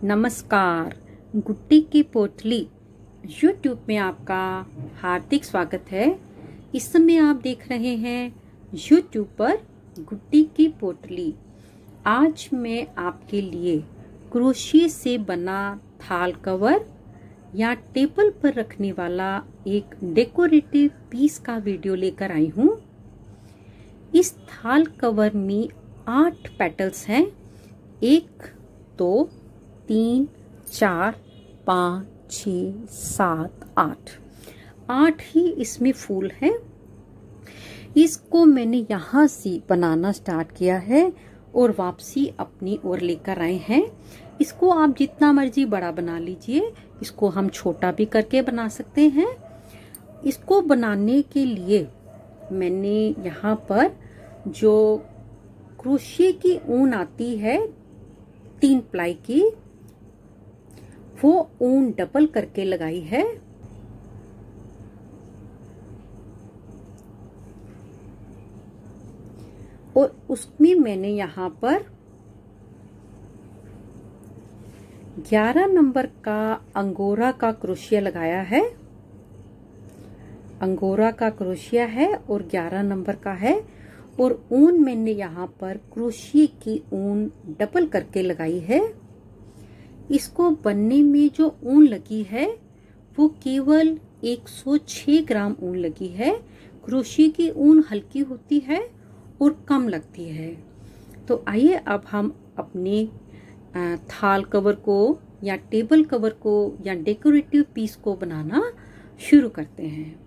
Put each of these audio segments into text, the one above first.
नमस्कार। गुड्डी की पोटली YouTube में आपका हार्दिक स्वागत है। इस समय आप देख रहे हैं YouTube पर गुड्डी की पोटली। आज मैं आपके लिए क्रोशिया से बना थाल कवर या टेबल पर रखने वाला एक डेकोरेटिव पीस का वीडियो लेकर आई हूँ। इस थाल कवर में 8 पेटल्स हैं। 1 2 3 4 5 6 7 8 ही इसमें फूल हैं। इसको मैंने यहाँ से बनाना स्टार्ट किया है और वापसी अपनी ओर लेकर आए हैं। इसको आप जितना मर्जी बड़ा बना लीजिए। इसको हम छोटा भी करके बना सकते हैं। इसको बनाने के लिए मैंने यहाँ पर जो क्रोशिया की ऊन आती है 3 प्लाई की, वो ऊन डबल करके लगाई है। और उसमें मैंने यहाँ पर 11 नंबर का अंगोरा का क्रोशिया लगाया है। अंगोरा का क्रोशिया है और 11 नंबर का है। और ऊन मैंने यहाँ पर क्रोशिया की ऊन डबल करके लगाई है। इसको बनने में जो ऊन लगी है वो केवल 106 ग्राम ऊन लगी है। क्रोशिया की ऊन हल्की होती है और कम लगती है। तो आइए अब हम अपने थाल कवर को या टेबल कवर को या डेकोरेटिव पीस को बनाना शुरू करते हैं।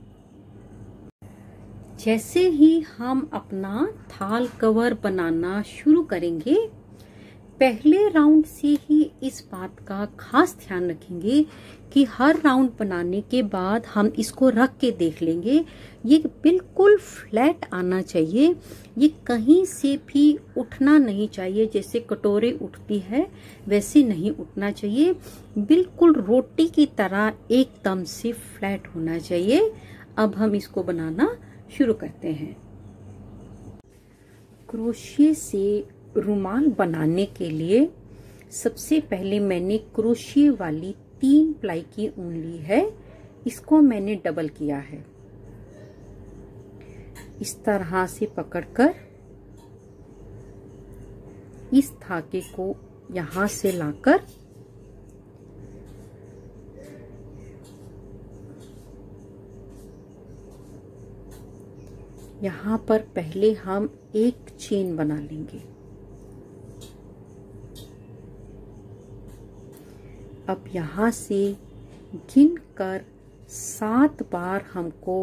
जैसे ही हम अपना थाल कवर बनाना शुरू करेंगे, पहले राउंड से ही इस बात का खास ध्यान रखेंगे कि हर राउंड बनाने के बाद हम इसको रख के देख लेंगे। ये बिल्कुल फ्लैट आना चाहिए। ये कहीं से भी उठना नहीं चाहिए। जैसे कटोरे उठती है वैसे नहीं उठना चाहिए। बिल्कुल रोटी की तरह एकदम से फ्लैट होना चाहिए। अब हम इसको बनाना शुरू करते हैं। क्रोशिया से रुमाल बनाने के लिए सबसे पहले मैंने क्रोशिया वाली 3 प्लाई की ऊन ली है। इसको मैंने डबल किया है। इस तरह से पकड़कर इस धागे को यहां से लाकर यहाँ पर पहले हम एक चेन बना लेंगे। अब यहाँ से गिनकर 7 बार हमको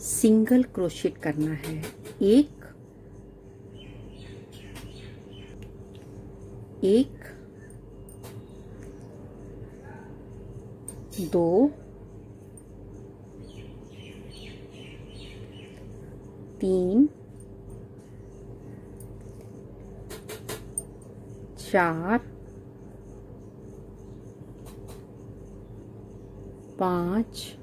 सिंगल क्रोशेट करना है। 1 2 3 4 5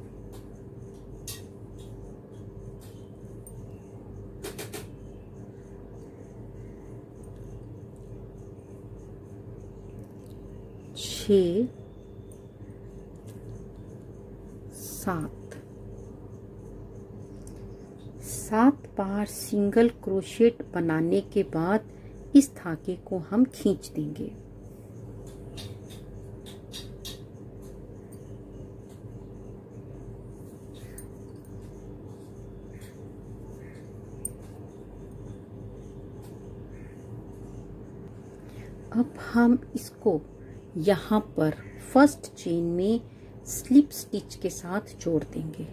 6 7 बार सिंगल क्रोशेट बनाने के बाद इस धागे को हम खींच देंगे। अब हम इसको यहाँ पर फर्स्ट चेन में स्लिप स्टिच के साथ जोड़ देंगे।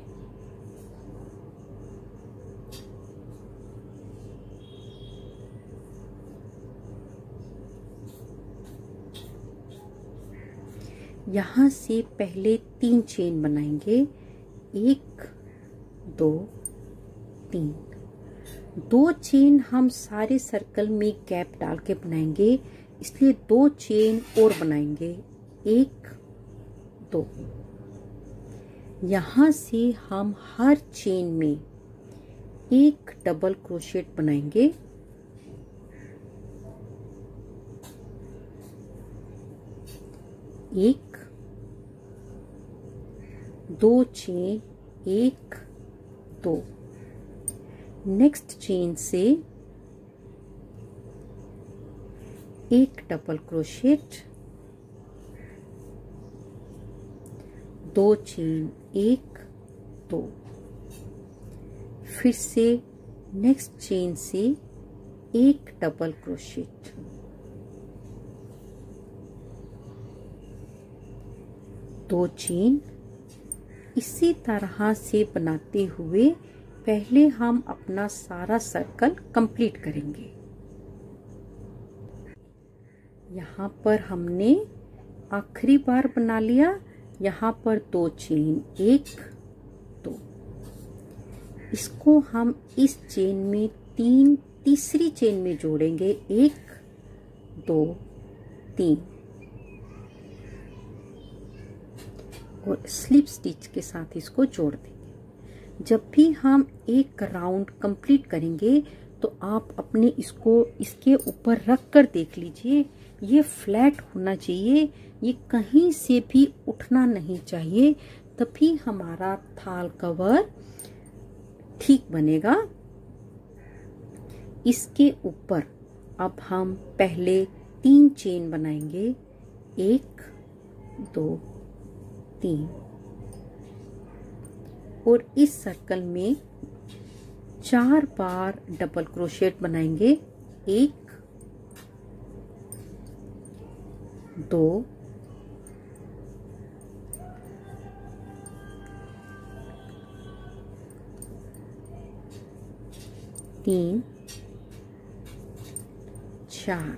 यहाँ से पहले 3 चेन बनाएंगे। 1 2 3। 2 चेन हम सारे सर्कल में गैप डाल के बनाएंगे, इसलिए 2 चेन और बनाएंगे। 1 2। यहाँ से हम हर चेन में एक डबल क्रोशेट बनाएंगे। एक, 2 चेन, 1 2, नेक्स्ट चेन से एक डबल क्रोशेट, 2 चेन, 1 2, फिर से नेक्स्ट चेन से एक डबल क्रोशेट, 2 चेन। इसी तरह से बनाते हुए पहले हम अपना सारा सर्कल कंप्लीट करेंगे। यहाँ पर हमने आखिरी बार बना लिया, यहाँ पर 2 चेन, 1 2, इसको हम इस चेन में तीसरी चेन में जोड़ेंगे, 1 2 3 और स्लिप स्टिच के साथ इसको जोड़ देंगे। जब भी हम एक राउंड कंप्लीट करेंगे तो आप अपने इसको इसके ऊपर रख कर देख लीजिए, ये फ्लैट होना चाहिए, ये कहीं से भी उठना नहीं चाहिए, तभी हमारा थाल कवर ठीक बनेगा। इसके ऊपर अब हम पहले 3 चेन बनाएंगे, 1 2 3 और इस सर्कल में 4 बार डबल क्रोशेट बनाएंगे, 1 2 3 4।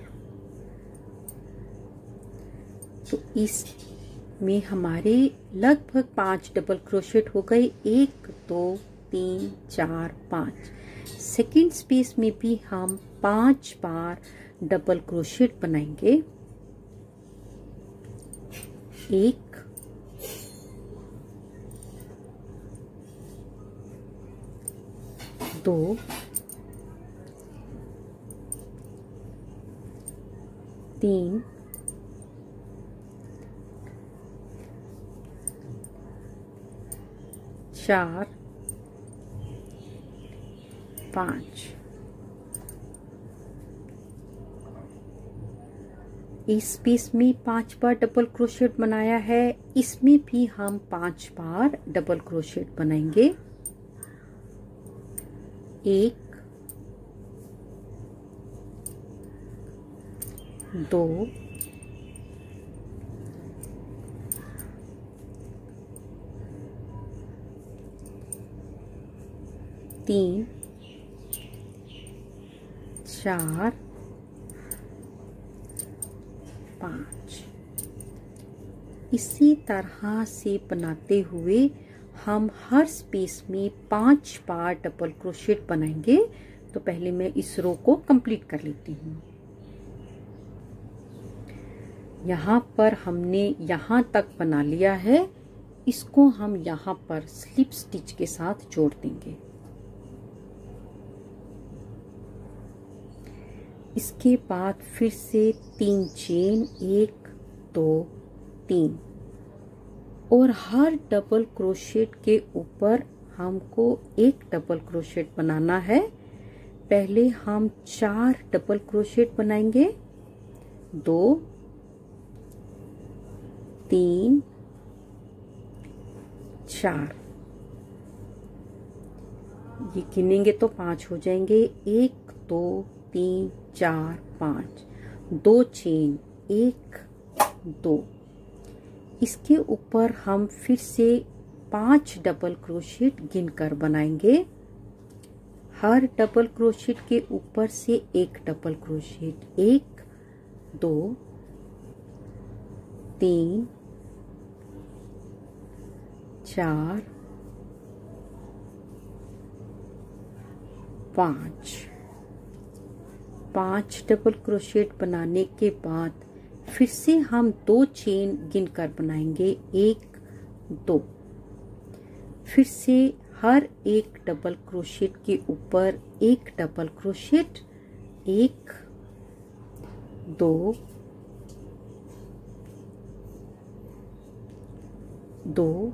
तो इस में हमारे लगभग 5 डबल क्रोशेट हो गए, 1 2 3 4 5। सेकेंड स्पेस में भी हम 5 बार डबल क्रोशेट बनाएंगे, 1 2 3 4 5। इस स्पेस में 5 बार डबल क्रोशेट बनाया है, इसमें भी हम 5 बार डबल क्रोशेट बनाएंगे, 1 2 3 4 5। इसी तरह से बनाते हुए हम हर स्पेस में 5 बार डबल क्रोशेट बनाएंगे। तो पहले मैं इस रो को कंप्लीट कर लेती हूँ। यहाँ पर हमने यहाँ तक बना लिया है, इसको हम यहाँ पर स्लिप स्टिच के साथ जोड़ देंगे। इसके बाद फिर से 3 चेन, 1 2 3 और हर डबल क्रोशेट के ऊपर हमको एक डबल क्रोशेट बनाना है। पहले हम 4 डबल क्रोशेट बनाएंगे, 2 3 4, ये गिनेंगे तो 5 हो जाएंगे, 1 2 3 4 5, 2 चेन, 1 2। इसके ऊपर हम फिर से 5 डबल क्रोशेट गिनकर बनाएंगे। हर डबल क्रोशेट के ऊपर से एक डबल क्रोशेट, 1 2 3 4 5 डबल क्रोशेट बनाने के बाद फिर से हम 2 चेन गिनकर बनाएंगे, 1 2। फिर से हर एक डबल क्रोशेट के ऊपर एक डबल क्रोशेट, 1 2 2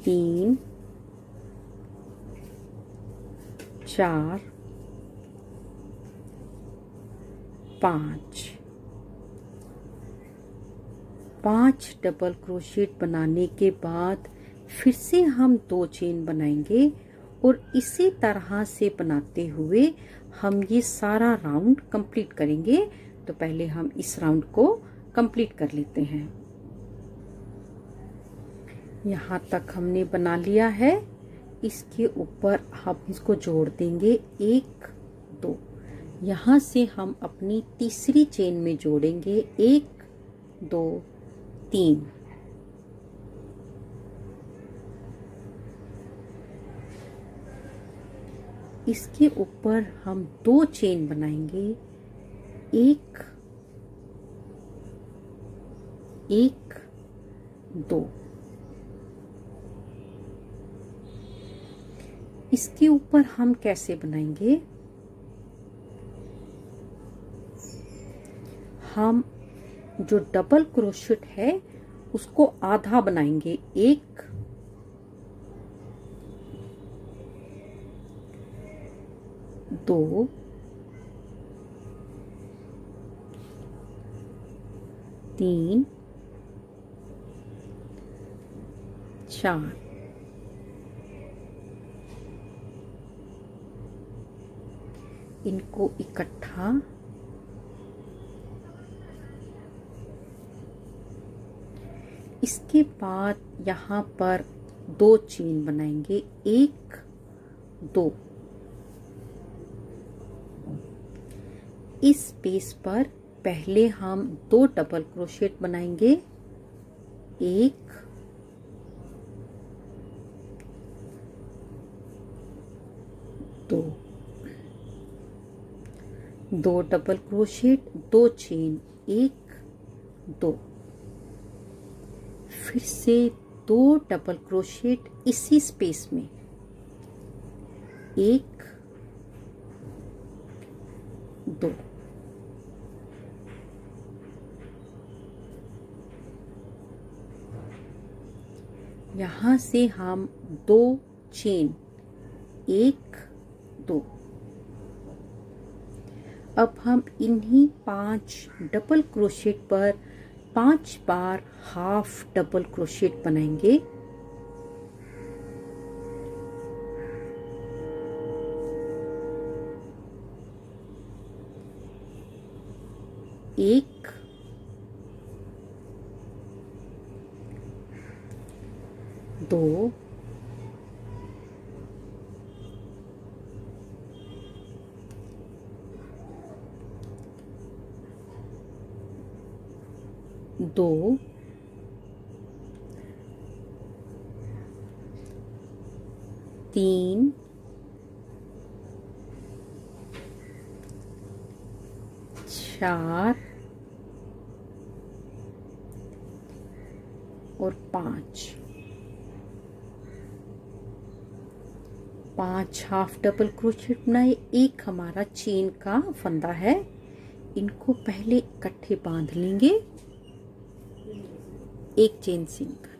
3 4 5 डबल क्रोशेट बनाने के बाद फिर से हम 2 चेन बनाएंगे और इसी तरह से बनाते हुए हम ये सारा राउंड कंप्लीट करेंगे। तो पहले हम इस राउंड को कंप्लीट कर लेते हैं। यहाँ तक हमने बना लिया है। इसके ऊपर हम इसको जोड़ देंगे 1 2। यहाँ से हम अपनी तीसरी चेन में जोड़ेंगे 1 2 3। इसके ऊपर हम 2 चेन बनाएंगे 1 1 2। इसके ऊपर हम कैसे बनाएंगे, हम जो डबल क्रोशेट है उसको आधा बनाएंगे 1 2 3 4। इनको इकट्ठा इसके बाद यहाँ पर 2 चेन बनाएंगे 1 2। इस स्पेस पर पहले हम 2 डबल क्रोशेट बनाएंगे 1 2 2 डबल क्रोशेट 2 चेन 1 2। फिर से 2 डबल क्रोशेट इसी स्पेस में 1 2। यहाँ से हम 2 चेन 1 2। अब हम इन्हीं 5 डबल क्रोशेट पर 5 बार हाफ डबल क्रोशेट बनाएंगे। एक 2 2 3 4 और 5 हाफ डबल क्रोशेट बनाए। एक हमारा चेन का फंदा है, इनको पहले इकट्ठे बांध लेंगे, एक चेन सिंगल।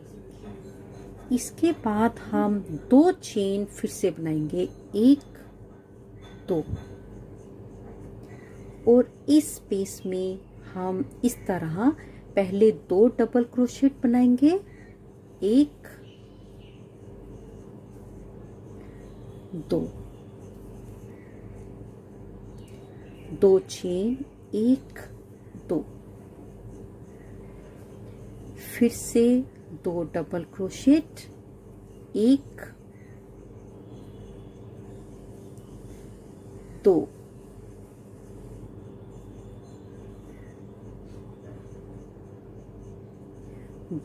इसके बाद हम 2 चेन फिर से बनाएंगे 1 2 और इस स्पेस में हम इस तरह पहले 2 डबल क्रोशेट बनाएंगे 1 2 2 चेन 1 2। फिर से 2 डबल क्रोशेट 1 2।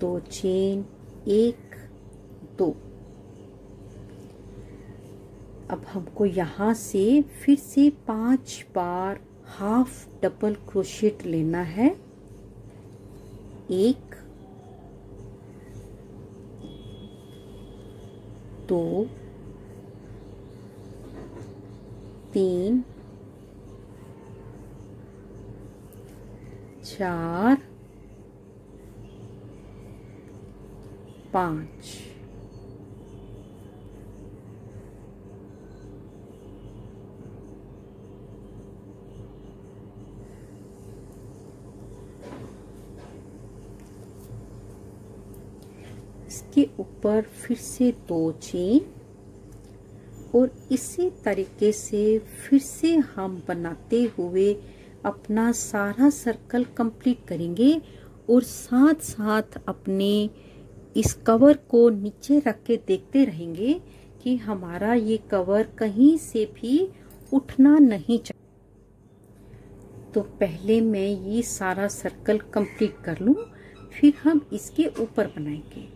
2 चेन 1 2। अब हमको यहाँ से फिर से 5 बार हाफ डबल क्रोशेट लेना है। 1 2 3 4 5। इसके ऊपर फिर से 2 चेन और इसी तरीके से फिर से हम बनाते हुए अपना सारा सर्कल कंप्लीट करेंगे और साथ साथ अपने इस कवर को नीचे रख के देखते रहेंगे कि हमारा ये कवर कहीं से भी उठना नहीं चाहिए। तो पहले मैं ये सारा सर्कल कंप्लीट कर लूं, फिर हम इसके ऊपर बनाएंगे।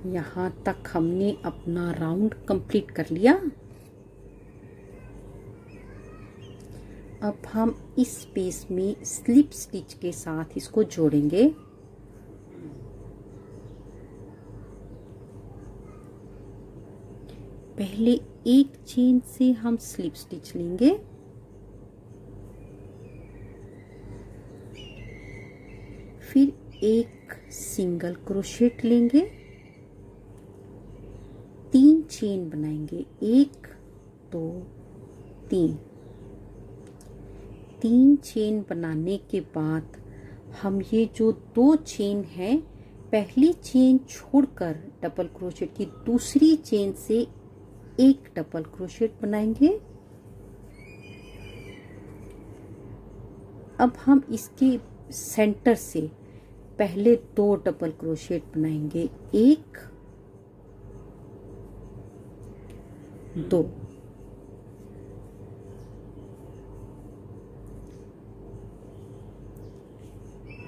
यहाँ तक हमने अपना राउंड कंप्लीट कर लिया। अब हम इस पेज में स्लिप स्टिच के साथ इसको जोड़ेंगे। पहले एक चेन से हम स्लिप स्टिच लेंगे, फिर एक सिंगल क्रोशेट लेंगे, 3 चेन बनाएंगे, 1 2 3। 3 चेन बनाने के बाद हम ये जो 2 चेन है, पहली चेन छोड़कर डबल क्रोशेट की दूसरी चेन से एक डबल क्रोशेट बनाएंगे। अब हम इसके सेंटर से पहले 2 डबल क्रोशेट बनाएंगे, 1 2।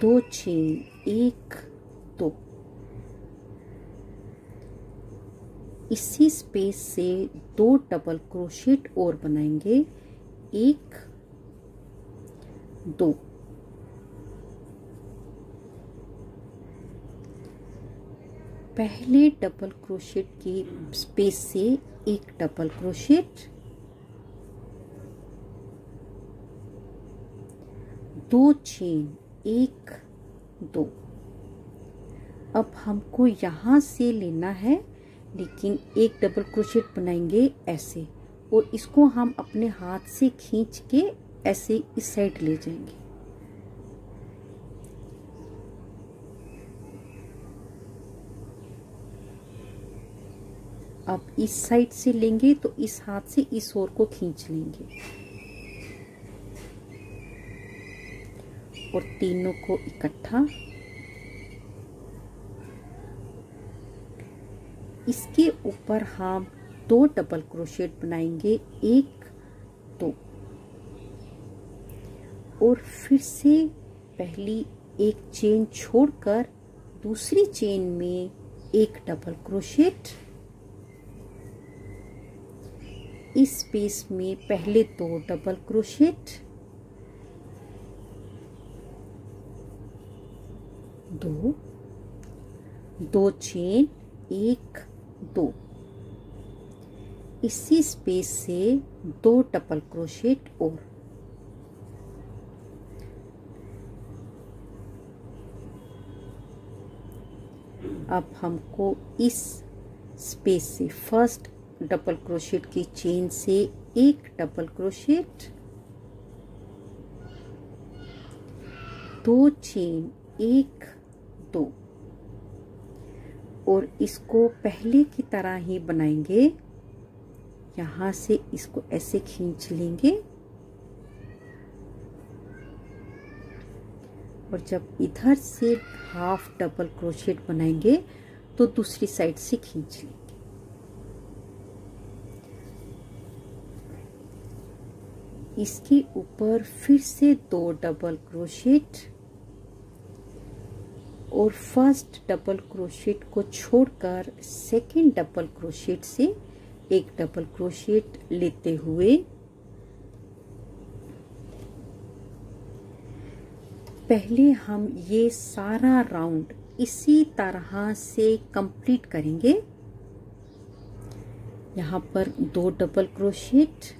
दो चेन, 1 2। इसी स्पेस से 2 डबल क्रोशेट और बनाएंगे, 1 2। पहले डबल क्रोशेट की स्पेस से एक डबल क्रोशेट, 2 चेन, 1 2। अब हमको यहाँ से लेना है, लेकिन एक डबल क्रोशेट बनाएंगे ऐसे, और इसको हम अपने हाथ से खींच के ऐसे इस साइड ले जाएंगे। अब इस साइड से लेंगे तो इस हाथ से इस ओर को खींच लेंगे और तीनों को इकट्ठा। इसके ऊपर हम 2 डबल क्रोशेट बनाएंगे, 1 2। और फिर से पहली एक चेन छोड़कर दूसरी चेन में एक डबल क्रोशेट, इस स्पेस में पहले 2 डबल क्रोशेट, 2 2 चेन, 1 2। इसी स्पेस से 2 डबल क्रोशेट और, अब हमको इस स्पेस से फर्स्ट डबल क्रोशेट की चेन से एक डबल क्रोशेट, 2 चेन, 1 2। और इसको पहले की तरह ही बनाएंगे। यहाँ से इसको ऐसे खींच लेंगे और जब इधर से हाफ डबल क्रोशेट बनाएंगे तो दूसरी साइड से खींच लेंगे। इसके ऊपर फिर से 2 डबल क्रोशेट और फर्स्ट डबल क्रोशेट को छोड़कर सेकेंड डबल क्रोशेट से एक डबल क्रोशेट लेते हुए पहले हम ये सारा राउंड इसी तरह से कंप्लीट करेंगे। यहाँ पर 2 डबल क्रोशेट,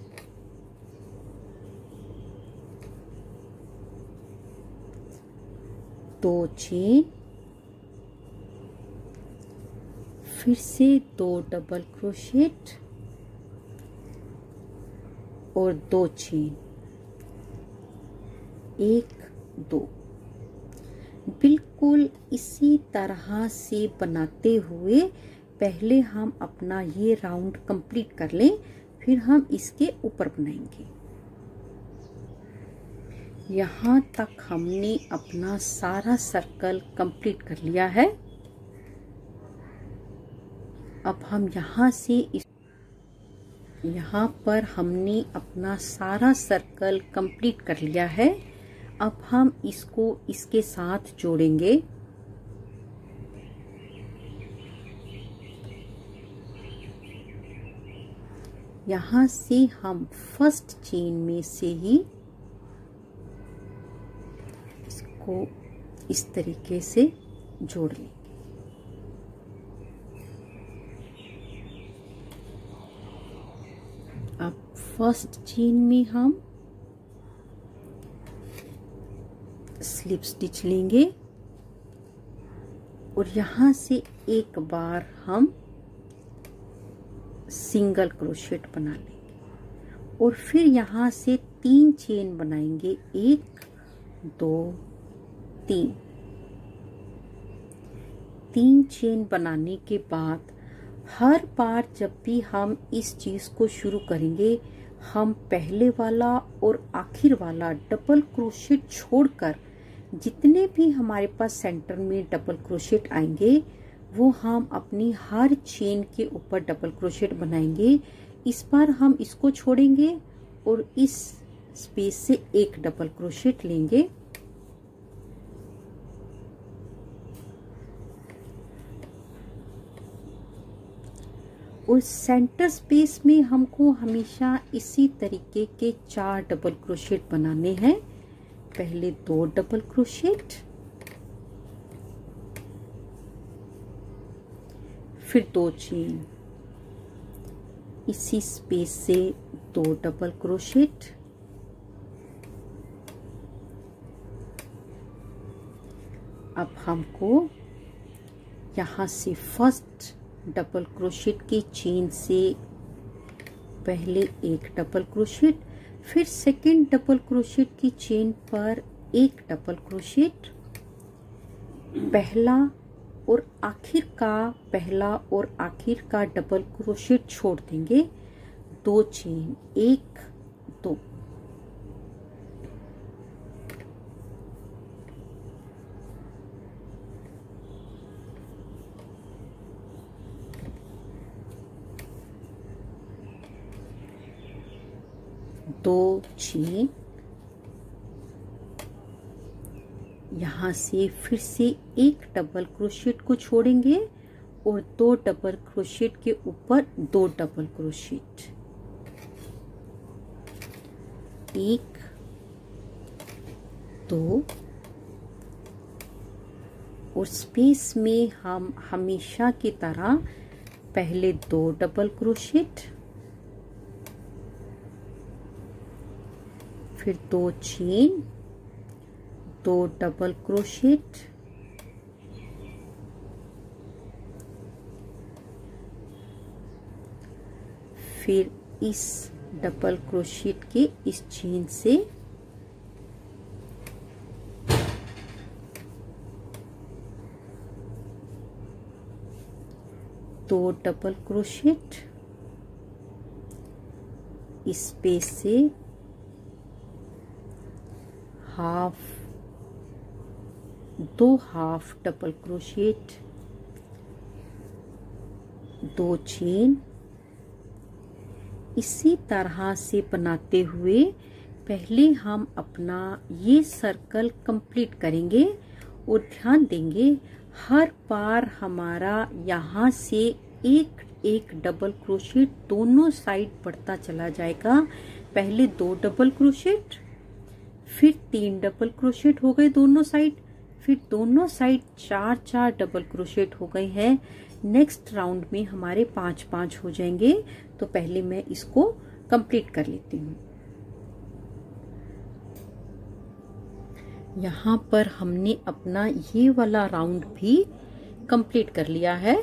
2 चेन, फिर से 2 डबल क्रोशेट और 2 चेन, 1 2। बिल्कुल इसी तरह से बनाते हुए पहले हम अपना ये राउंड कंप्लीट कर लें, फिर हम इसके ऊपर बनाएंगे। यहाँ तक हमने अपना सारा सर्कल कंप्लीट कर लिया है। अब हम यहाँ पर हमने अपना सारा सर्कल कंप्लीट कर लिया है। अब हम इसको इसके साथ जोड़ेंगे। यहाँ से हम फर्स्ट चेन में से ही इसको इस तरीके से जोड़ लेंगे। अब फर्स्ट चेन में हम स्लिप स्टिच लेंगे और यहाँ से एक बार हम सिंगल क्रोशेट बना लेंगे और फिर यहाँ से 3 चेन बनाएंगे, 1 2 3। 3 चेन बनाने के बाद हर बार जब भी हम इस चीज को शुरू करेंगे, हम पहले वाला और आखिर वाला डबल क्रोशेट छोड़कर जितने भी हमारे पास सेंटर में डबल क्रोशेट आएंगे वो हम अपनी हर चेन के ऊपर डबल क्रोशेट बनाएंगे। इस बार हम इसको छोड़ेंगे और इस स्पेस से एक डबल क्रोशेट लेंगे और सेंटर स्पेस में हमको हमेशा इसी तरीके के 4 डबल क्रोशेट बनाने हैं। पहले 2 डबल क्रोशेट, फिर 2 चेन, इसी स्पेस से 2 डबल क्रोशेट, अब हमको यहाँ से फर्स्ट डबल क्रोशेट की चेन से पहले एक डबल क्रोशेट, फिर सेकंड डबल क्रोशेट की चेन पर एक डबल क्रोशेट, पहला और आखिर का डबल क्रोशेट छोड़ देंगे, 2 चेन, 1 2। दो चेन, यहाँ से फिर से एक डबल क्रोशेट को छोड़ेंगे और 2 डबल क्रोशेट के ऊपर 2 डबल क्रोशेट, 1 2 और स्पेस में हम हमेशा की तरह पहले 2 डबल क्रोशेट, फिर 2 चेन, 2 डबल क्रोशेट, फिर इस डबल क्रोशेट के इस चेन से दो डबल क्रोशेट, इस स्पेस से दो हाफ डबल क्रोशेट, 2 चेन, इसी तरह से बनाते हुए पहले हम अपना ये सर्कल कंप्लीट करेंगे और ध्यान देंगे हर बार हमारा यहाँ से एक डबल क्रोशेट दोनों साइड बढ़ता चला जाएगा। पहले 2 डबल क्रोशेट, फिर 3 डबल क्रोशेट हो गए दोनों साइड, फिर दोनों साइड 4 डबल क्रोशेट हो गए हैं। नेक्स्ट राउंड में हमारे 5 हो जाएंगे। तो पहले मैं इसको कंप्लीट कर लेती हूँ। यहाँ पर हमने अपना ये वाला राउंड भी कंप्लीट कर लिया है।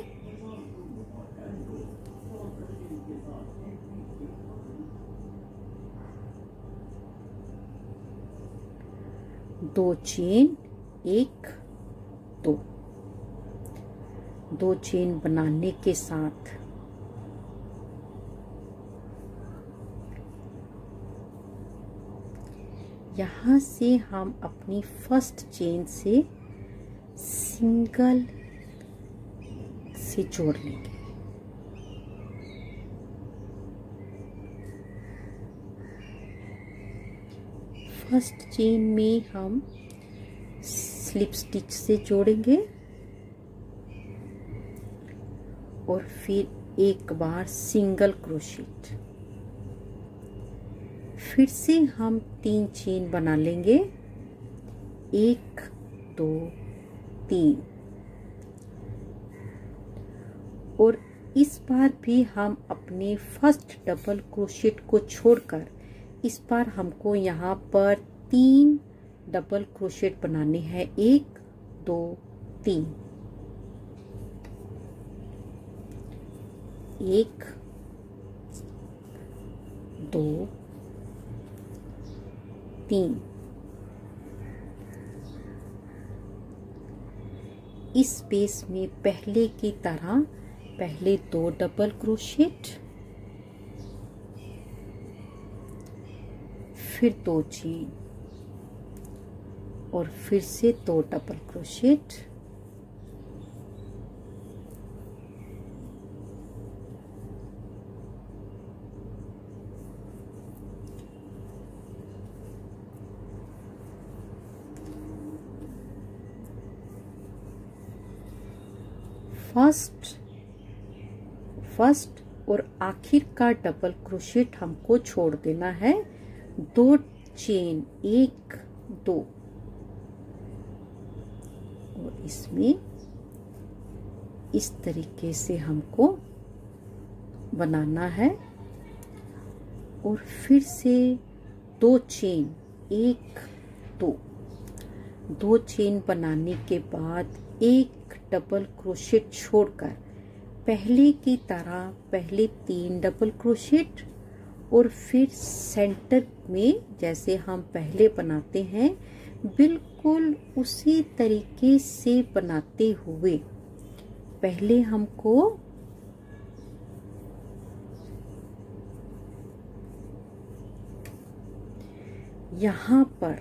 2 चेन, 1 2 चेन बनाने के साथ यहाँ से हम अपनी फर्स्ट चेन से सिंगल से जोड़ लेंगे। फर्स्ट चेन में हम स्लिप स्टिच से जोड़ेंगे और फिर एक बार सिंगल क्रोशेट, फिर से हम 3 चेन बना लेंगे, 1 2 3, और इस बार भी हम अपने फर्स्ट डबल क्रोशेट को छोड़कर इस बार हमको यहाँ पर 3 डबल क्रोशेट बनाने हैं, 1 2 3, 1 2 3। इस स्पेस में पहले की तरह पहले 2 डबल क्रोशेट, फिर 2 चेन और फिर से 2 डबल क्रोशेट, फर्स्ट और आखिर का डबल क्रोशेट हमको छोड़ देना है, 2 चेन, 1 2, और इसमें इस तरीके से हमको बनाना है, और फिर से 2 चेन, 1 2, 2 चेन बनाने के बाद 1 डबल क्रोशेट छोड़कर पहले की तरह पहले 3 डबल क्रोशेट, और फिर सेंटर में जैसे हम पहले बनाते हैं बिल्कुल उसी तरीके से बनाते हुए पहले हमको यहाँ पर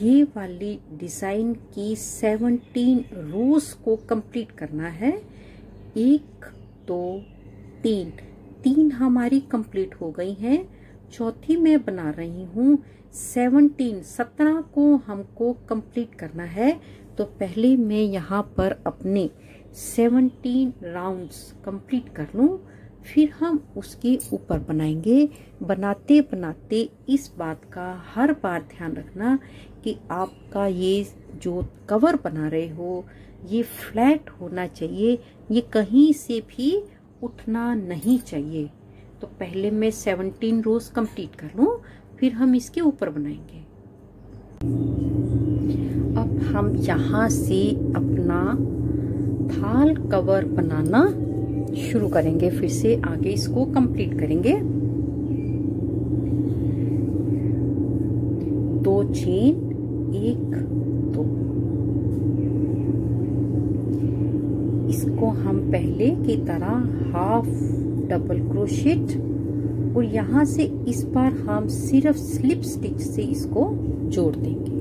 ये वाली डिजाइन की 17 रोज को कंप्लीट करना है। 1 2 3 हमारी कंप्लीट हो गई हैं। चौथी मैं बना रही हूँ 17 को हमको कंप्लीट करना है। तो पहले मैं यहाँ पर अपने 17 राउंड्स कंप्लीट कर लूँ, फिर हम उसके ऊपर बनाएंगे। बनाते बनाते इस बात का हर बार ध्यान रखना कि आपका ये जो कवर बना रहे हो ये फ्लैट होना चाहिए, ये कहीं से भी उठना नहीं चाहिए। तो पहले मैं 17 रोज कंप्लीट कर लूँ, फिर हम इसके ऊपर बनाएंगे। अब हम यहाँ से अपना थाल कवर बनाना शुरू करेंगे, फिर से आगे इसको कंप्लीट करेंगे। 2 चेन, 1 2, इसको हम पहले की तरह हाफ डबल क्रोशेट, और यहाँ से इस बार हम सिर्फ स्लिप स्टिच से इसको जोड़ देंगे।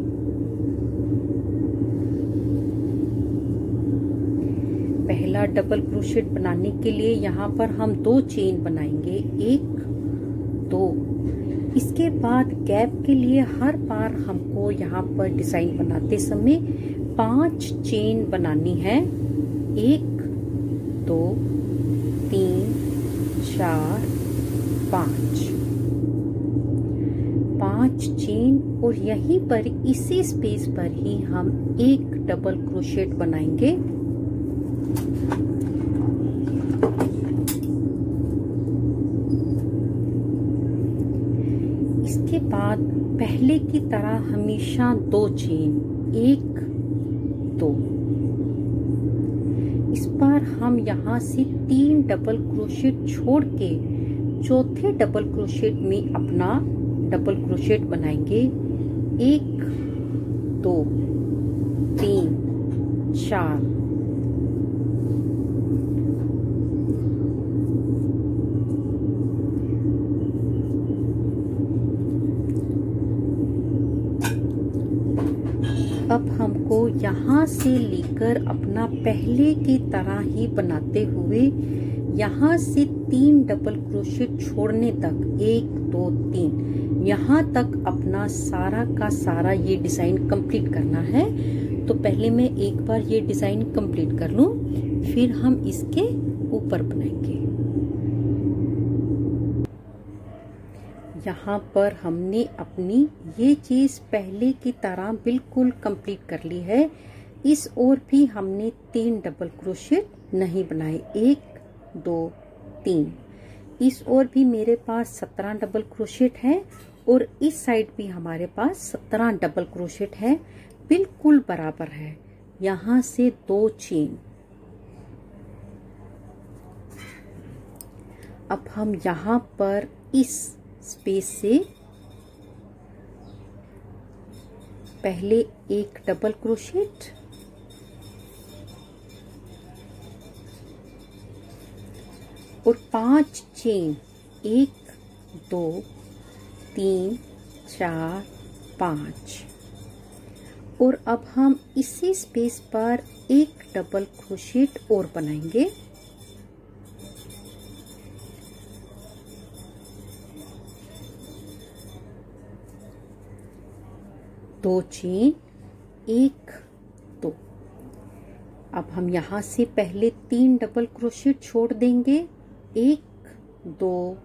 पहला डबल क्रोशेट बनाने के लिए यहाँ पर हम 2 चेन बनाएंगे, 1 2। इसके बाद गैप के लिए हर बार हमको यहाँ पर डिजाइन बनाते समय 5 चेन बनानी है, 1 2 3 4 5 चेन, और यहीं पर इसी स्पेस पर ही हम 1 डबल क्रोशेट बनाएंगे। इसके बाद पहले की तरह हमेशा 2 चेन, 1 2। इस बार हम यहाँ से 3 डबल क्रोशेट छोड़ के चौथे डबल क्रोशेट में अपना डबल क्रोशेट बनाएंगे। 1 2 3 4। अब हमको यहाँ से लेकर अपना पहले की तरह ही बनाते हुए यहाँ से 3 डबल क्रोशेट छोड़ने तक 1 2 3 यहाँ तक अपना सारा का सारा ये डिजाइन कंप्लीट करना है। तो पहले मैं एक बार ये डिजाइन कंप्लीट कर लूं, फिर हम इसके ऊपर बनाएंगे। यहाँ पर हमने अपनी ये चीज पहले की तरह बिल्कुल कंप्लीट कर ली है। इस ओर भी हमने 3 डबल क्रोशेट नहीं बनाए, 1 2 3। इस ओर भी मेरे पास 17 डबल क्रोशेट है और इस साइड भी हमारे पास 17 डबल क्रोशेट है, बिल्कुल बराबर है। यहाँ से 2 चेन। अब हम यहाँ पर इस स्पेस से पहले 1 डबल क्रोशेट और 5 चेन, 1 2 3 4 5। और अब हम इसी स्पेस पर 1 डबल क्रोशेट और बनाएंगे। दो चेन, 1 2। अब हम यहाँ से पहले 3 डबल क्रोशेट छोड़ देंगे, 1 2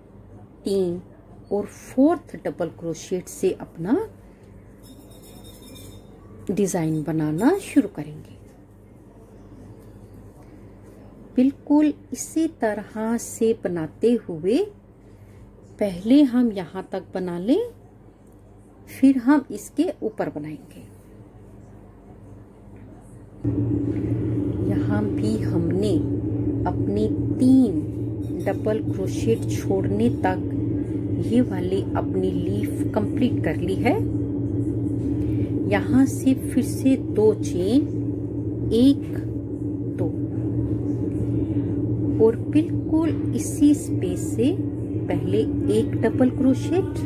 3 और 4th डबल क्रोशेट से अपना डिजाइन बनाना शुरू करेंगे। बिल्कुल इसी तरह से बनाते हुए पहले हम यहाँ तक बना लें, फिर हम इसके ऊपर बनाएंगे। यहाँ भी हमने अपनी 3 डबल क्रोशेट छोड़ने तक ये वाली अपनी लीफ कंप्लीट कर ली है। यहाँ से फिर से 2 चेन, 1 2 और बिल्कुल इसी स्पेस से पहले 1 डबल क्रोशेट,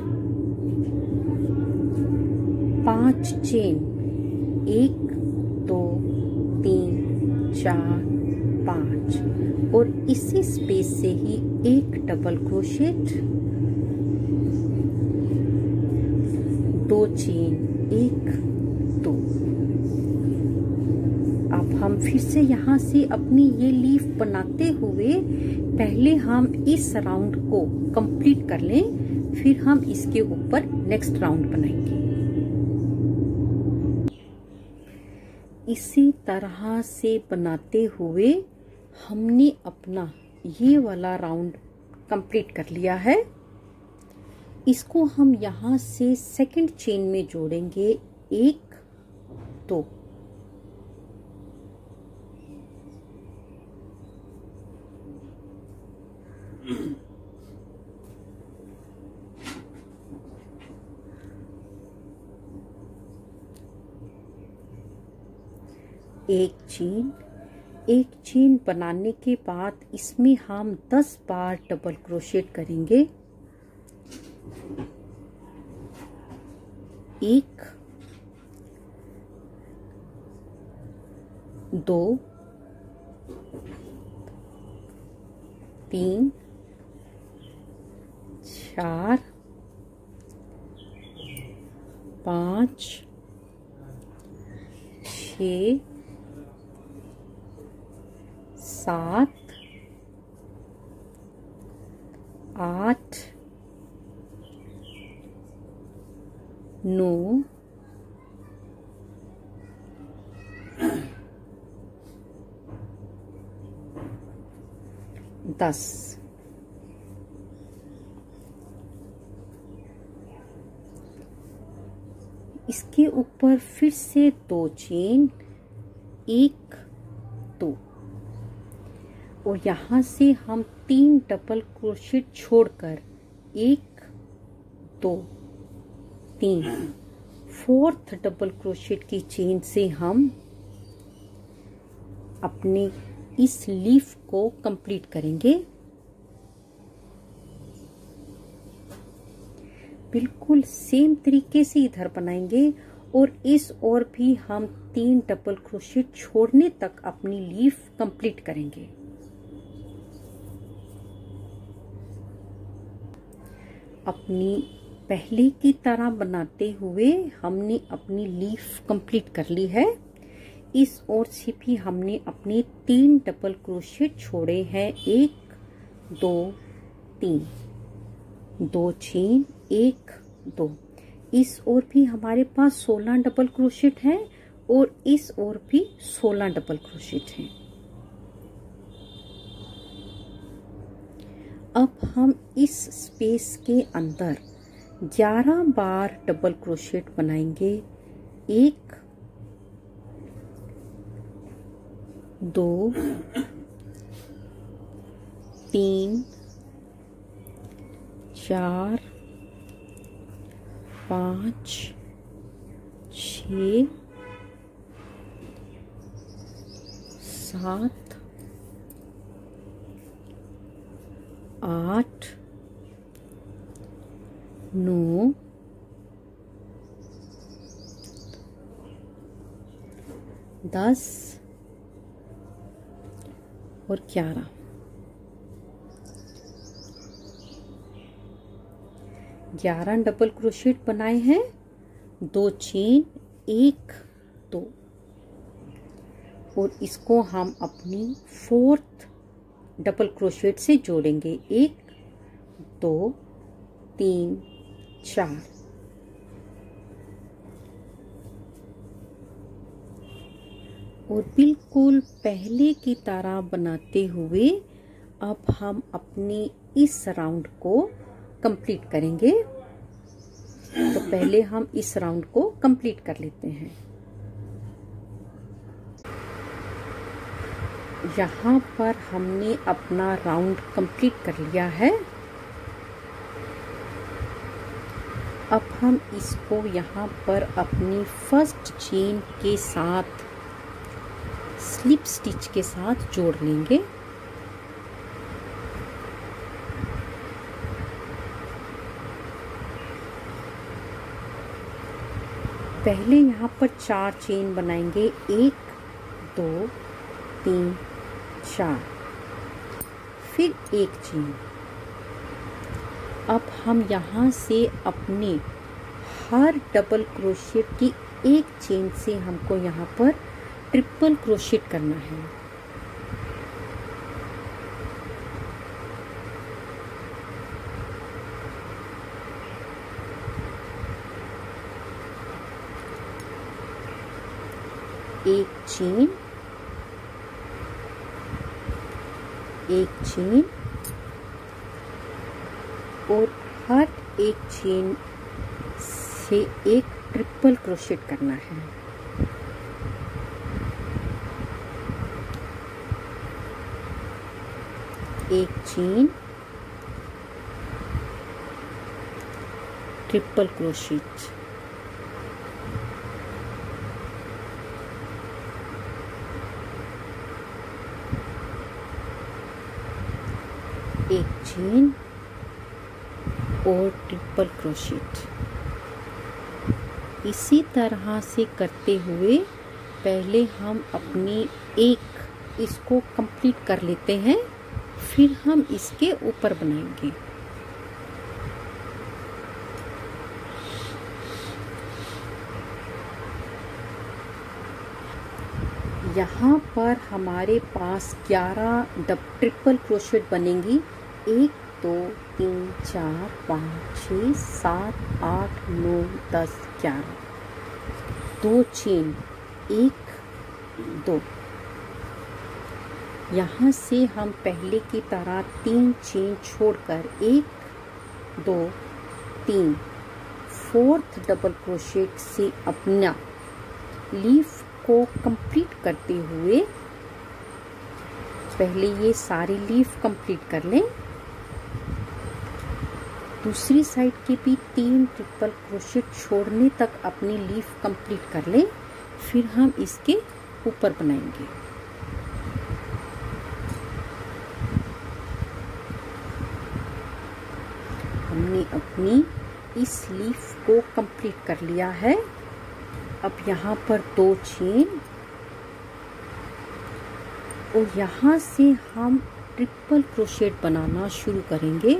5 चेन, 1 2 3 4 5 और इसी स्पेस से ही 1 डबल क्रोशेट, 2 चेन, 1 2। अब हम फिर से यहाँ से अपनी ये लीफ बनाते हुए पहले हम इस राउंड को कंप्लीट कर लें, फिर हम इसके ऊपर नेक्स्ट राउंड बनाएंगे। इसी तरह से बनाते हुए हमने अपना ये वाला राउंड कंप्लीट कर लिया है। इसको हम यहाँ से सेकंड चेन में जोड़ेंगे, 1 2। एक चेन बनाने के बाद इसमें हम 10 बार डबल क्रोशेट करेंगे। 1 2 3 4 5 6 7 8 9 10। इसके ऊपर फिर से 2 चेन, 1 2 और यहाँ से हम 3 डबल क्रोशेट छोड़कर 1 2 3 फोर्थ डबल क्रोशेट की चेन से हम अपने इस लीफ को कंप्लीट करेंगे। बिल्कुल सेम तरीके से इधर बनाएंगे और इस ओर भी हम 3 डबल क्रोशेट छोड़ने तक अपनी लीफ कंप्लीट करेंगे। अपनी पहले की तरह बनाते हुए हमने अपनी लीफ कंप्लीट कर ली है। इस ओर से भी हमने अपने 3 डबल क्रोशेट छोड़े हैं, 1 2 3, 2 चेन 1 2। इस ओर भी हमारे पास 16 डबल क्रोशेट है और इस ओर भी 16 डबल क्रोशेट है। अब हम इस स्पेस के अंदर 11 बार डबल क्रोशेट बनाएंगे। 1 2 3 4 5 6 7 8 9 10 और 11। 11 डबल क्रोशेट बनाए हैं, 2 चेन 1 2 और इसको हम अपनी 4th डबल क्रोशेट से जोड़ेंगे। 1 2 3 4 और बिल्कुल पहले की तरह बनाते हुए अब हम अपनी इस राउंड को कंप्लीट करेंगे। तो पहले हम इस राउंड को कंप्लीट कर लेते हैं। यहाँ पर हमने अपना राउंड कंप्लीट कर लिया है। अब हम इसको यहाँ पर अपनी फर्स्ट चेन के साथ स्लिप स्टिच के साथ जोड़ लेंगे। पहले यहाँ पर 4 चेन बनाएंगे, 1 2 3 4, फिर 1 चेन। अब हम यहाँ से अपने हर डबल क्रोशेट की 1 चेन से हमको यहाँ पर ट्रिपल क्रोशेट करना है। एक चेन, एक चेन और हर एक चेन से एक ट्रिपल क्रोशेट करना है। एक चेन, ट्रिपल क्रोशेट, एक चेन और ट्रिपल क्रोशेट। इसी तरह से करते हुए पहले हम अपनी एक इसको कंप्लीट कर लेते हैं, फिर हम इसके ऊपर बनाएंगे। यहाँ पर हमारे पास 11 ट्रिपल क्रोशेट बनेंगी। 1 2 3 4 5 6 7 8 9 10 11। 2 चेन, 1 2। यहाँ से हम पहले की तरह 3 चेन छोड़कर 1 2 3 4th डबल क्रोशेट से अपना लीफ को कंप्लीट करते हुए पहले ये सारी लीफ कंप्लीट कर लें। दूसरी साइड के भी 3 ट्रिपल क्रोशेट छोड़ने तक अपनी लीफ कंप्लीट कर लें, फिर हम इसके ऊपर बनाएंगे। हमने अपनी इस लीफ को कंप्लीट कर लिया है। अब यहाँ पर 2 चेन और यहाँ से हम ट्रिपल क्रोशेट बनाना शुरू करेंगे।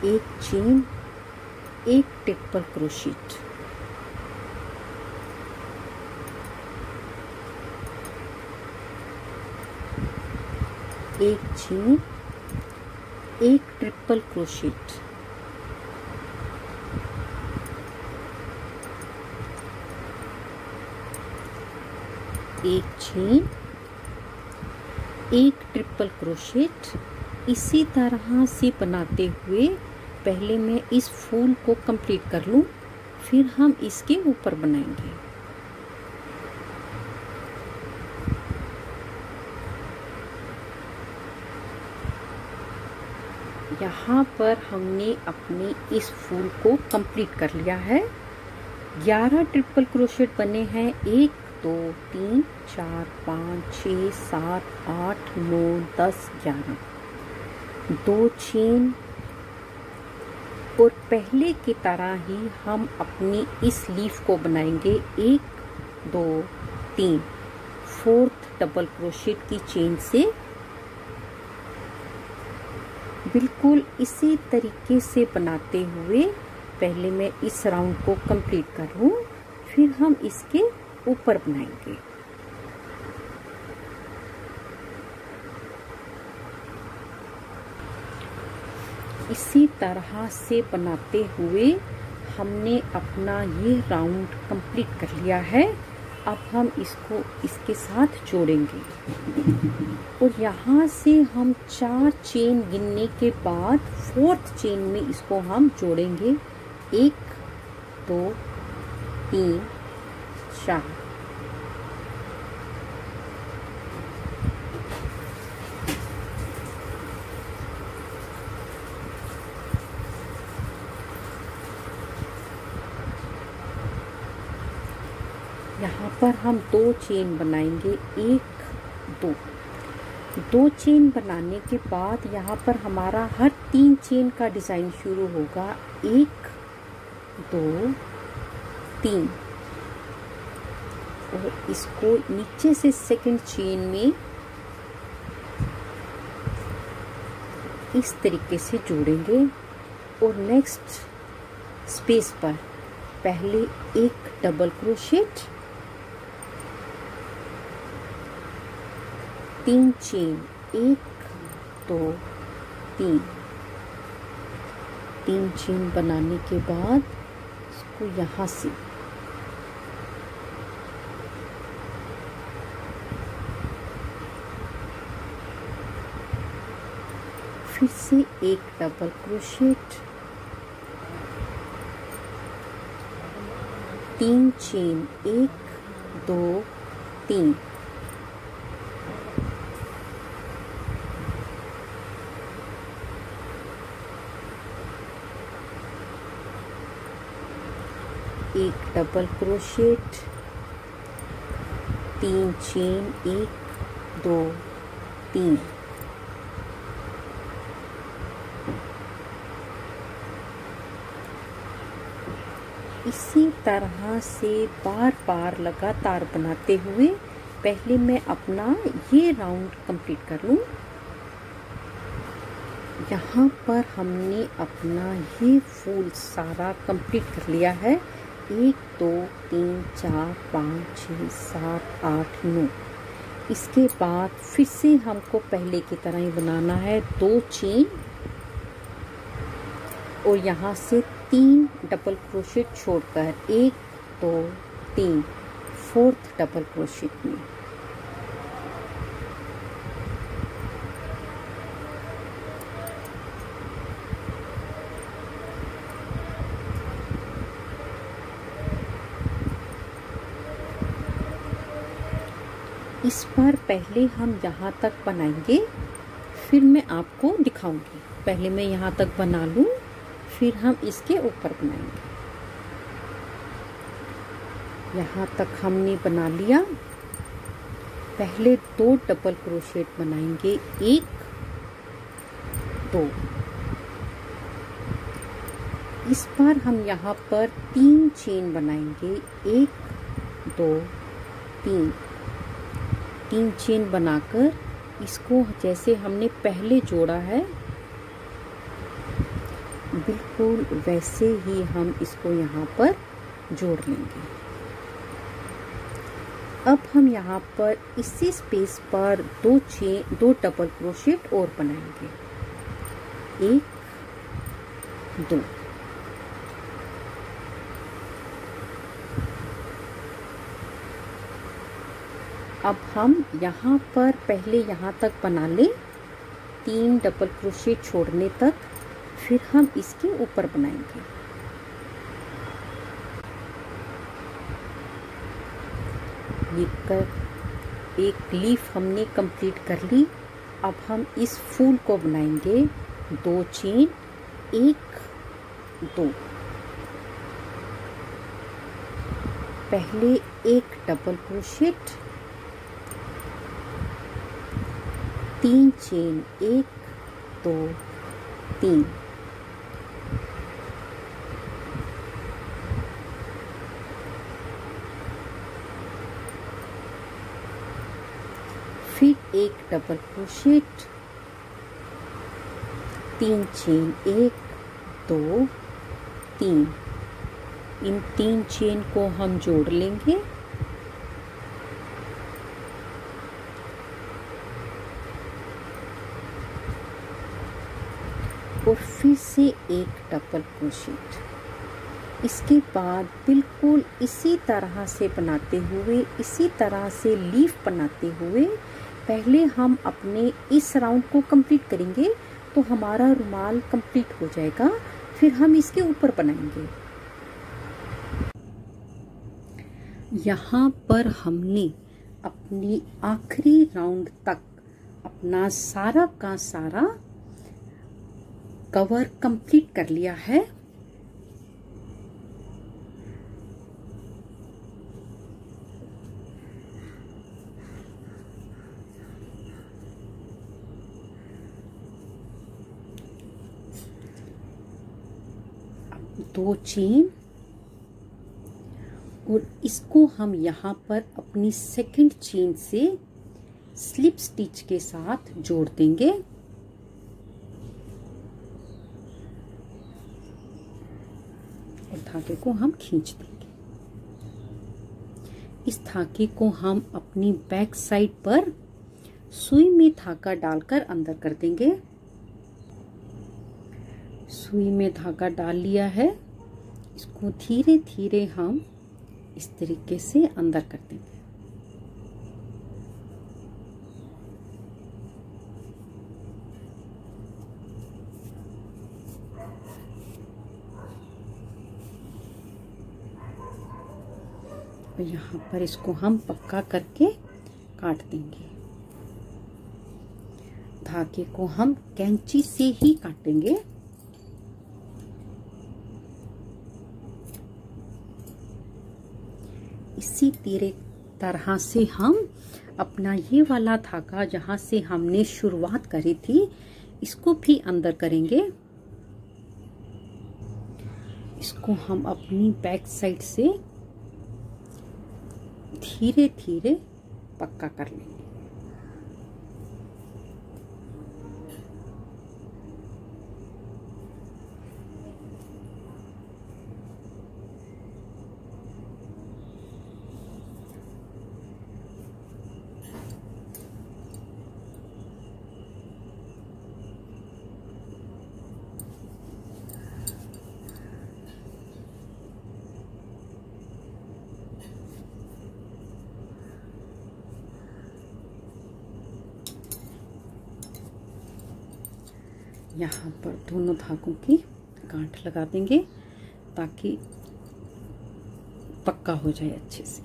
एक चेन, एक ट्रिपल क्रोशेट, एक चेन, एक ट्रिपल क्रोशेट, एक चेन, एक ट्रिपल क्रोशेट। इसी तरह से बनाते हुए पहले मैं इस फूल को कंप्लीट कर लूं, फिर हम इसके ऊपर बनाएंगे। यहाँ पर हमने अपने इस फूल को कंप्लीट कर लिया है। 11 ट्रिपल क्रोशेट बने हैं। 1 2 3 4 5 6 7 8 9 10 11। 2 चेन और पहले की तरह ही हम अपनी इस लीफ को बनाएंगे। 1 2 3 4th डबल क्रोशेट की चेन से बिल्कुल इसी तरीके से बनाते हुए पहले मैं इस राउंड को कंप्लीट कर लूं, फिर हम इसके ऊपर बनाएंगे। इसी तरह से बनाते हुए हमने अपना ये राउंड कंप्लीट कर लिया है। अब हम इसको इसके साथ जोड़ेंगे और यहाँ से हम 4 चेन गिनने के बाद 4th चेन में इसको हम जोड़ेंगे। 1 2 3 4। यहाँ पर हम 2 चेन बनाएंगे। 1 2। 2 चेन बनाने के बाद यहाँ पर हमारा हर 3 चेन का डिज़ाइन शुरू होगा। 1 2 3 और इसको नीचे से सेकंड चेन में इस तरीके से जोड़ेंगे और नेक्स्ट स्पेस पर पहले एक डबल क्रोशेट, 3 चेन, 1 2 3। 3 चेन बनाने के बाद इसको यहाँ से फिर से एक डबल क्रोशेट, 3 चेन, 1 2 3। एक डबल क्रोशेट, 3 चेन, 1 2 3। इसी तरह से बार बार लगातार बनाते हुए पहले मैं अपना ये राउंड कंप्लीट कर लूँ। यहाँ पर हमने अपना ये फूल सारा कंप्लीट कर लिया है। 1 2 3 4 5 6 7 8 9। इसके बाद फिर से हमको पहले की तरह ही बनाना है। 2 चेन और यहाँ से 3 डबल क्रोशेट छोड़कर 1 2 3 4th डबल क्रोशेट में इस बार पहले हम यहाँ तक बनाएंगे, फिर मैं आपको दिखाऊंगी। पहले मैं यहाँ तक बना लूँ, फिर हम इसके ऊपर बनाएंगे। यहाँ तक हमने बना लिया। पहले 2 डबल क्रोशेट बनाएंगे, 1 2। इस बार हम यहाँ पर 3 चेन बनाएंगे, 1 2 3। 3 चेन बनाकर इसको जैसे हमने पहले जोड़ा है बिल्कुल वैसे ही हम इसको यहाँ पर जोड़ लेंगे। अब हम यहाँ पर इसी स्पेस पर 2 डबल क्रोशेट और बनाएंगे, 1 2। अब हम यहाँ पर पहले यहाँ तक बना लें, 3 डबल क्रोशेट छोड़ने तक, फिर हम इसके ऊपर बनाएंगे। एक लीफ हमने कंप्लीट कर ली। अब हम इस फूल को बनाएंगे, 2 चेन, 1 2। पहले 1 डबल क्रोशेट, 3 चेन, 1 2 3। फिर 1 डबल क्रोशेट, 3 चेन, 1 2 3। इन 3 चेन को हम जोड़ लेंगे। और फिर से 1 डबल क्रोशेट। इसके बाद बिल्कुल इसी तरह से बनाते हुए, इसी तरह से लीफ बनाते हुए पहले हम अपने इस राउंड को कंप्लीट करेंगे, तो हमारा रुमाल कंप्लीट हो जाएगा। फिर हम इसके ऊपर बनाएंगे। यहाँ पर हमने अपनी आखिरी राउंड तक अपना सारा का सारा कवर कंप्लीट कर लिया है। अब 2 चेन और इसको हम यहाँ पर अपनी सेकंड चेन से स्लिप स्टिच के साथ जोड़ देंगे। और धागे को हम खींच देंगे। इस धागे को हम अपनी बैक साइड पर सुई में धागा डालकर अंदर कर देंगे। सुई में धागा डाल लिया है, इसको धीरे धीरे हम इस तरीके से अंदर कर देंगे। और यहाँ पर इसको हम पक्का करके काट देंगे। धागे को हम कैंची से ही काटेंगे। इसी तरह से हम अपना ये वाला धागा जहाँ से हमने शुरुआत करी थी, इसको भी अंदर करेंगे। इसको हम अपनी बैक साइड से धीरे धीरे पक्का कर लेंगे। यहाँ पर दोनों धागों की गांठ लगा देंगे ताकि पक्का हो जाए अच्छे से।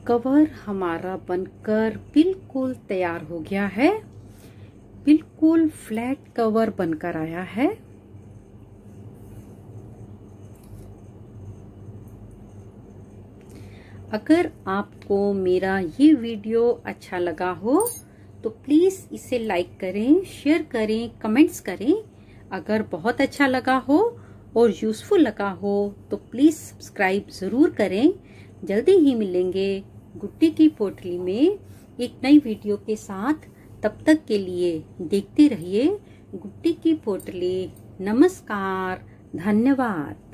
कवर हमारा बनकर बिल्कुल तैयार हो गया है। बिल्कुल फ्लैट कवर बनकर आया है। अगर आपको मेरा ये वीडियो अच्छा लगा हो तो प्लीज़ इसे लाइक करें, शेयर करें, कमेंट्स करें। अगर बहुत अच्छा लगा हो और यूज़फुल लगा हो तो प्लीज़ सब्सक्राइब ज़रूर करें। जल्दी ही मिलेंगे गुड्डी की पोटली में एक नई वीडियो के साथ। तब तक के लिए देखते रहिए गुड्डी की पोटली। नमस्कार, धन्यवाद।